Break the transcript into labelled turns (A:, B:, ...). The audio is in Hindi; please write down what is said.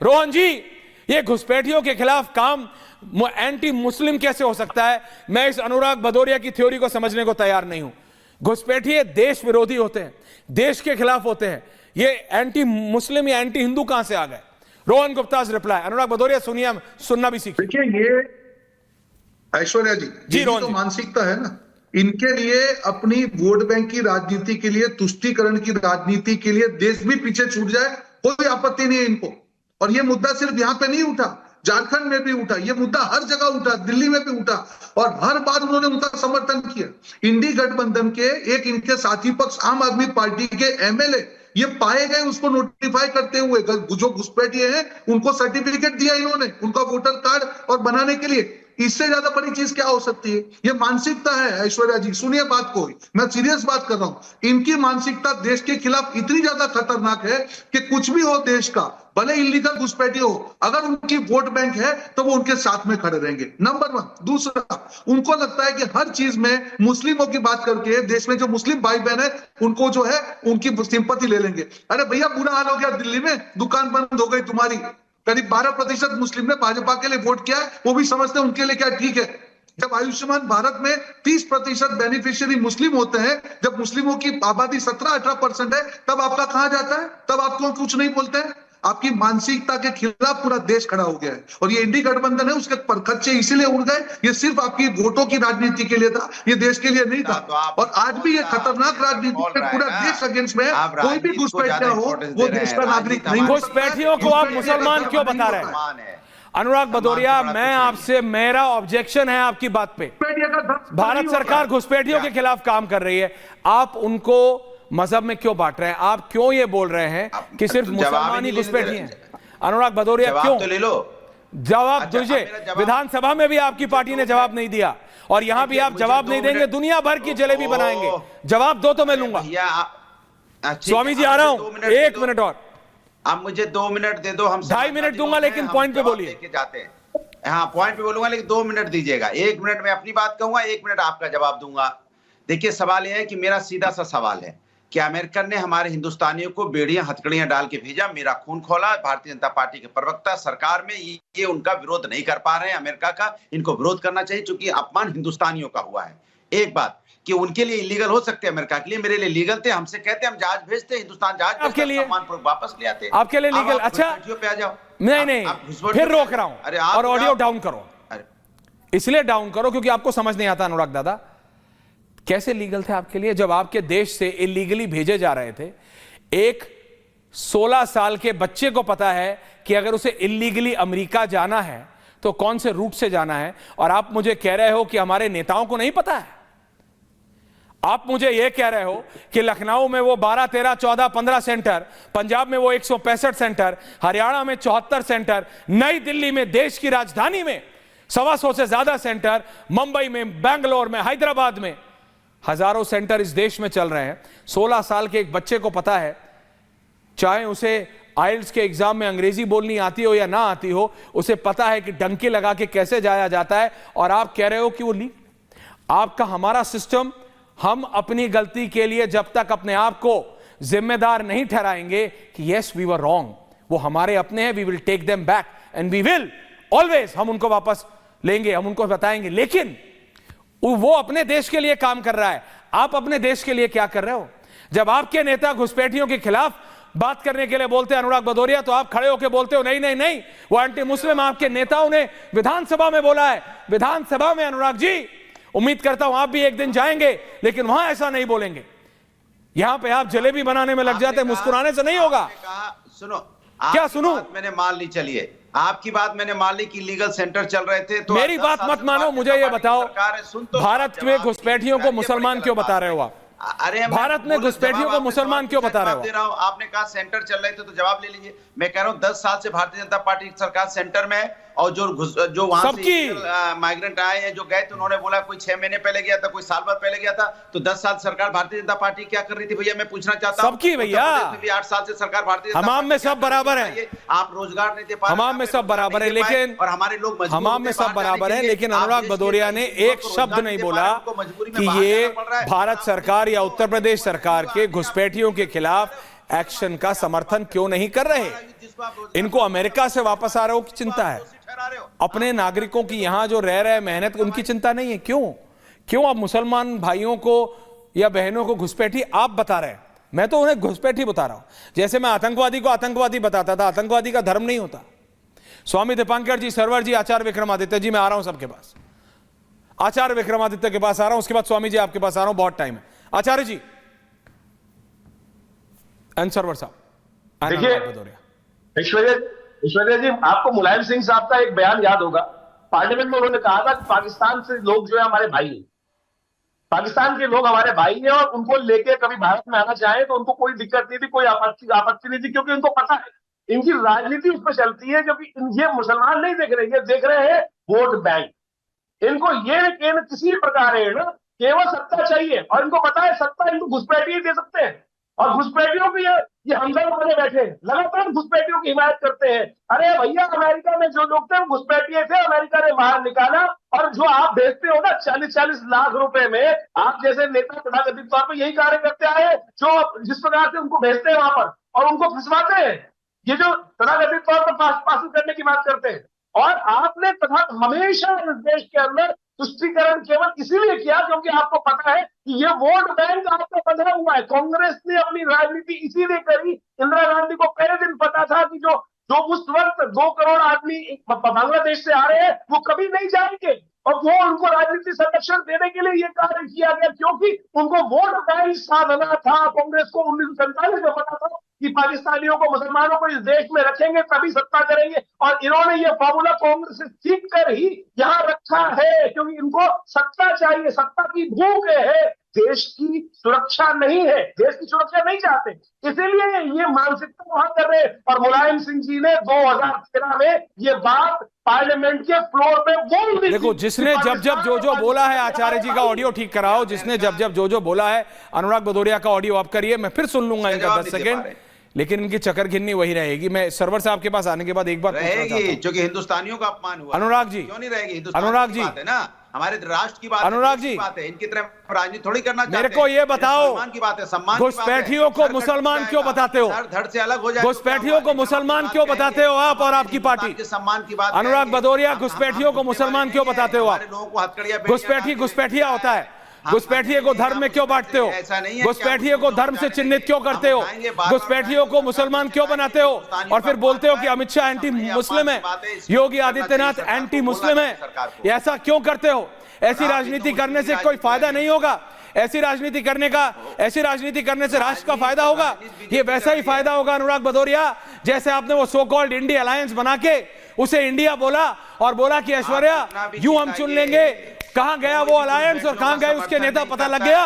A: रोहन जी, ये घुसपैठियों के खिलाफ काम एंटी मुस्लिम कैसे हो सकता है? मैं इस अनुराग भदौरिया की थ्योरी को समझने को तैयार नहीं हूं। घुसपैठिए देश विरोधी होते हैं, देश के खिलाफ होते हैं। ये एंटी मुस्लिम या एंटी हिंदू कहां से आ गए? रोहन गुप्ता रिप्लाई। अनुराग भदौरिया सुनिए, सुनना भी सीखिए।
B: देखिए, ये ऐश्वर्या जी
A: रोहन
B: तो
A: जी,
B: मानसिकता है ना, इनके लिए अपनी वोट बैंक की राजनीति के लिए, तुष्टीकरण की राजनीति के लिए देश भी पीछे छूट जाए, कोई आपत्ति नहीं है इनको। और ये मुद्दा सिर्फ यहां पे नहीं उठा, झारखंड में भी उठा, ये मुद्दा हर जगह उठा, दिल्ली में भी उठा, और हर बार उन्होंने उनका समर्थन किया। इंडी गठबंधन के एक इनके साथी पक्ष आम आदमी पार्टी के एमएलए ये पाए गए, उसको नोटिफाई करते हुए। जो घुसपैठिए हैं उनको सर्टिफिकेट दिया इन्होंने, उनका वोटर कार्ड और बनाने के लिए। इससे ज्यादा बड़ी चीज क्या हो सकती है? ये मानसिकता है ऐश्वर्या जी, सुनिए बात को, मैं सीरियस बात कर रहा हूं। इनकी मानसिकता देश के खिलाफ इतनी ज्यादा खतरनाक है कि कुछ भी हो देश का, भले इलीगल घुसपैठी हो, अगर उनकी वोट बैंक है तो वो उनके साथ में खड़े रहेंगे, नंबर 1। दूसरा, उनको लगता है कि हर चीज में मुस्लिमों की बात करके देश में जो मुस्लिम भाई बहन है उनको जो है उनकी सिंपैथी ले लेंगे। अरे भैया, बुरा हाल हो गया दिल्ली में, दुकान बंद हो गई तुम्हारी, करीब 12% मुस्लिम ने भाजपा के लिए वोट किया, वो भी समझते हैं उनके लिए क्या ठीक है। जब आयुष्मान भारत में 30% बेनिफिशियरी मुस्लिम होते हैं, जब मुस्लिमों की आबादी 17-18% है, तब आपका कहां जाता है? तब आप क्यों कुछ नहीं बोलते हैं? आपकी मानसिकता के खिलाफ पूरा देश खड़ा हो गया है। और ये इंडी गठबंधन है, उसके परखच्चे इसीलिए उड़ गए, ये सिर्फ आपकी वोटों की राजनीति के लिए था, ये देश के लिए नहीं था। और आज भी ये खतरनाक राजनीति में पूरा देश अगेंस्ट में, कोई भी घुसपैठिया हो वो देश का नागरिक नहीं हो सकता।
A: घुसपैठियों को आप मुसलमान क्यों बता रहे हैं? अनुराग भदौरिया, मैं आपसे, मेरा ऑब्जेक्शन है आपकी बात पे। भारत सरकार घुसपैठियों के खिलाफ काम कर रही है, आप उनको मजहब में क्यों बांट रहे हैं? आप क्यों ये बोल रहे हैं कि सिर्फ मुसलमान ही घुसपैठी हैं? अनुराग भदौरिया, क्यों?
C: तो ले लो,
A: जवाब दीजिए। विधानसभा में भी आपकी पार्टी ने जवाब नहीं दिया, और यहां भी आप जवाब नहीं देंगे, दुनिया भर की जलेबी बनाएंगे। जवाब दो तो मैं लूंगा। स्वामी जी, आ रहा हूं, 1 मिनट और।
C: आप मुझे 2 मिनट दे दो, हम
A: 2.5 मिनट दूंगा, लेकिन पॉइंट पे बोलिए।
C: जाते हैं, हाँ पॉइंट पे बोलूंगा, लेकिन 2 मिनट दीजिएगा। 1 मिनट में अपनी बात कहूंगा, 1 मिनट आपका जवाब दूंगा। देखिए, सवाल यह है कि मेरा सीधा सा सवाल है कि अमेरिकन ने हमारे हिंदुस्तानियों को बेड़ियां हथकड़ियां डाल के भेजा, मेरा खून खोला। भारतीय जनता पार्टी के प्रवक्ता सरकार में ये उनका विरोध नहीं कर पा रहे हैं अमेरिका का, इनको विरोध करना चाहिए, क्योंकि अपमान हिंदुस्तानियों का हुआ है। एक बात कि उनके लिए इलीगल हो सकते हैं, अमेरिका के लिए, मेरे लिए लीगल थे। हमसे कहते हम जहाज भेजते, हिंदुस्तान जहाज
A: आपके लिए
C: वापस ले आते,
A: आपके लिए लीगल। अच्छा,
C: पे आ जाओ।
A: नहीं, फिर रोक रहा हूं। और ऑडियो डाउन करो, इसलिए डाउन करो क्योंकि आपको समझ नहीं आता। अनुराग दादा, कैसे लीगल थे आपके लिए जब आपके देश से इलीगली भेजे जा रहे थे? एक 16 साल के बच्चे को पता है कि अगर उसे इलीगली अमेरिका जाना है तो कौन से रूट से जाना है, और आप मुझे कह रहे हो कि हमारे नेताओं को नहीं पता है। आप मुझे यह कह रहे हो कि लखनऊ में वो 12, 13, 14, 15 सेंटर, पंजाब में वो 165 सेंटर, हरियाणा में 74 सेंटर, नई दिल्ली में, देश की राजधानी में 125 से ज्यादा सेंटर, मुंबई में, बेंगलोर में, हैदराबाद में हजारों सेंटर इस देश में चल रहे हैं। 16 साल के एक बच्चे को पता है, चाहे उसे आइल्स के एग्जाम में अंग्रेजी बोलनी आती हो या ना आती हो, उसे पता है कि डंके लगा के कैसे जाया जाता है। और आप कह रहे हो कि वो आपका, हमारा सिस्टम, हम अपनी गलती के लिए जब तक अपने आप को जिम्मेदार नहीं ठहराएंगे कि यस वी वर रॉन्ग, वो हमारे अपने हैं, we will take them back and we will always, हम उनको वापस लेंगे, हम उनको बताएंगे। लेकिन वो अपने देश के लिए काम कर रहा है, आप अपने देश के लिए क्या कर रहे हो? जब आपके नेता घुसपैठियों के खिलाफ बात करने के लिए बोलते हैं अनुराग भदौरिया, तो आप खड़े होकर बोलते हो नहीं नहीं नहीं, वो एंटी मुस्लिम। आपके नेताओं ने विधानसभा में बोला है, विधानसभा में। अनुराग जी, उम्मीद करता हूं आप भी एक दिन जाएंगे, लेकिन वहां ऐसा नहीं बोलेंगे। यहां पे आप जलेबी बनाने में लग जाते हैं, मुस्कुराने से नहीं होगा।
C: सुनो,
A: क्या सुनूं?
C: मैंने मान ली, चलिए आपकी बात मैंने मान ली कि लीगल सेंटर चल रहे थे, तो
A: मेरी बात मत मानो, मुझे ये बताओ, भारत में घुसपैठियों को मुसलमान क्यों बता रहे हो आप?
C: अरे
A: भारत में घुसपैठियों को मुसलमान क्यों बता रहे हो?
C: आपने कहा सेंटर चल रहे थे तो जवाब ले लीजिए। मैं कह रहा हूं 10 साल से भारतीय जनता पार्टी की सरकार सेंटर में है, और जो वहां से माइग्रेंट आए हैं, जो गए थे, उन्होंने बोला कोई 6 महीने पहले गया था, कोई साल भर पहले गया था। तो 10 साल सरकार भारतीय जनता पार्टी क्या कर रही थी भैया? मैं पूछना चाहता हूं।
A: सबकी भैया,
C: 8 साल से सरकार भारतीय
A: हमाम में सब बराबर है,
C: आप रोजगार नहीं दे पा रहे,
A: हमाम में सब बराबर है, लेकिन
C: और हमारे लोग
A: हमाम में सब बराबर है। लेकिन अनुराग भदौरिया ने एक शब्द नहीं बोला कि ये भारत सरकार या उत्तर प्रदेश सरकार के घुसपैठियों के खिलाफ एक्शन का समर्थन क्यों नहीं कर रहे।
C: जिसको आप रोजगार
A: इनको अमेरिका से वापस आ रहे हो की चिंता है,
C: दोषी ठहरा रहे हो।
A: अपने नागरिकों की यहां जो रह रहे मेहनत उनकी चिंता नहीं है। क्यों आप मुसलमान भाइयों को या बहनों को घुसपैठी आप बता रहे हैं? मैं तो उन्हें घुसपैठी बता रहा हूं। जैसे मैं आतंकवादी को आतंकवादी बताता था, आतंकवादी का धर्म नहीं होता। स्वामी दीपांकर जी, सरवर जी, आचार्य विक्रमादित्य जी, मैं आ रहा हूं सबके पास, आचार्य विक्रमादित्य के पास आ रहा हूं, उसके बाद स्वामी जी आपके पास आ रहा हूं, बहुत टाइम है। आचार्य जी एंड सरवर साहब।
D: देखिए ऐश्वर्या जी, आपको मुलायम सिंह साहब का एक बयान याद होगा, पार्लियामेंट में उन्होंने कहा था कि पाकिस्तान से लोग जो है हमारे भाई हैं, पाकिस्तान के लोग हमारे भाई हैं और उनको लेके कभी भारत में आना चाहे तो उनको कोई दिक्कत नहीं थी, कोई आपत्ति नहीं थी, क्योंकि उनको पता है इनकी राजनीति उस पर चलती है, क्योंकि ये मुसलमान नहीं देख रहे, ये देख रहे हैं वोट बैंक। इनको ये किसी प्रकार है ना केवल सत्ता चाहिए, और इनको पता है सत्ता इनको घुसपैठी दे सकते हैं, और घुसपैठियों की ये हमदर्द बने बैठे हैं, लगातार घुसपैठियों की हिमायत करते हैं। अरे भैया, अमेरिका में जो लोग थे वो घुसपैठिए थे, अमेरिका ने बाहर निकाला, और जो आप भेजते हो ना 40-40 लाख रुपए में, आप जैसे नेता तथाकथित तौर पर यही कार्य करते आए, जो जिस प्रकार से उनको भेजते हैं वहां पर और उनको फंसवाते हैं, ये जो तथाकथित तौर पर पास करने की बात करते हैं। और आपने तथा हमेशा इस देश के अंदर तुष्टीकरण केवल इसीलिए किया क्योंकि आपको पता है कि ये वोट बैंक आपका बंधा हुआ है। कांग्रेस ने अपनी राजनीति इसीलिए करी, इंदिरा गांधी को पहले दिन पता था कि जो उस वक्त 2 करोड़ आदमी बांग्लादेश से आ रहे हैं वो कभी नहीं जाएंगे, और वो उनको राजनीतिक संरक्षण देने के लिए ये कार्य किया गया, क्योंकि उनको वोट बैंक साधना था। कांग्रेस को 1947 में पता था कि पाकिस्तानियों को, मुसलमानों को इस देश में रखेंगे तभी सत्ता करेंगे, और इन्होंने ये फॉर्मूला कांग्रेस से सीख कर ही यहाँ रखा है, क्योंकि इनको सत्ता चाहिए, सत्ता की भूख है, देश की सुरक्षा नहीं है, देश की सुरक्षा नहीं चाहते, इसीलिए ये मानसिकता वहां कर रहे। और मुलायम सिंह जी ने 2013 में ये बात पार्लियामेंट के फ्लोर पे बोल दी।
A: देखो, जिसने जब जो बोला है, आचार्य जी का ऑडियो ठीक कराओ, जिसने जब जो बोला है, अनुराग भदौरिया का ऑडियो आप करिए, मैं फिर सुन लूंगा इनका 10 सेकंड, लेकिन इनकी चक्कर गिननी वही रहेगी। मैं सरवर साहब के पास आने के बाद एक बार
C: रहेगी, क्योंकि हिंदुस्तानियों का अपमान हुआ।
A: अनुराग जी,
C: क्यों नहीं रहेगी? हिंदुस्तान
A: अनुराग जी,
C: बात है ना, हमारे राष्ट्र की बात,
A: अनुराग जी
C: बात है, इनकी तरह राजनीति थोड़ी करना चाहते हैं।
A: मेरे को ये बताओ,
C: सम्मान की बात है, सम्मान
A: घुसपैठियों को मुसलमान क्यों बताते हो?
C: धड़ से अलग हो जाए,
A: घुसपैठियों को मुसलमान क्यों बताते हो आप और आपकी पार्टी?
C: सम्मान की बात,
A: अनुराग भदौरिया, घुसपैठियों को मुसलमान क्यों बताते हो आप?
C: लोगों को हथकड़ियां,
A: घुसपैठिया होता है, घुसपैठिए को धर्म में क्यों बांटते हो? घुसपैठिए को धर्म से चिन्हित क्यों करते हो? घुसपैठियों को मुसलमान क्यों बनाते हो? और फिर बोलते हो कि अमित शाह एंटी मुस्लिम है, योगी आदित्यनाथ एंटी मुस्लिम है। ऐसा क्यों करते हो? ऐसी राजनीति करने से कोई फायदा नहीं होगा। ऐसी राजनीति करने से राष्ट्र का फायदा होगा। ये वैसा ही फायदा होगा अनुराग भदौरिया, जैसे आपने वो सो कॉल्ड इंडिया अलायंस बना के उसे इंडिया बोला और बोला कि ऐश्वर्या यूं हम चुन लेंगे। कहां गया वो अलायंस और कहां गए उसके नेता, पता लग गया।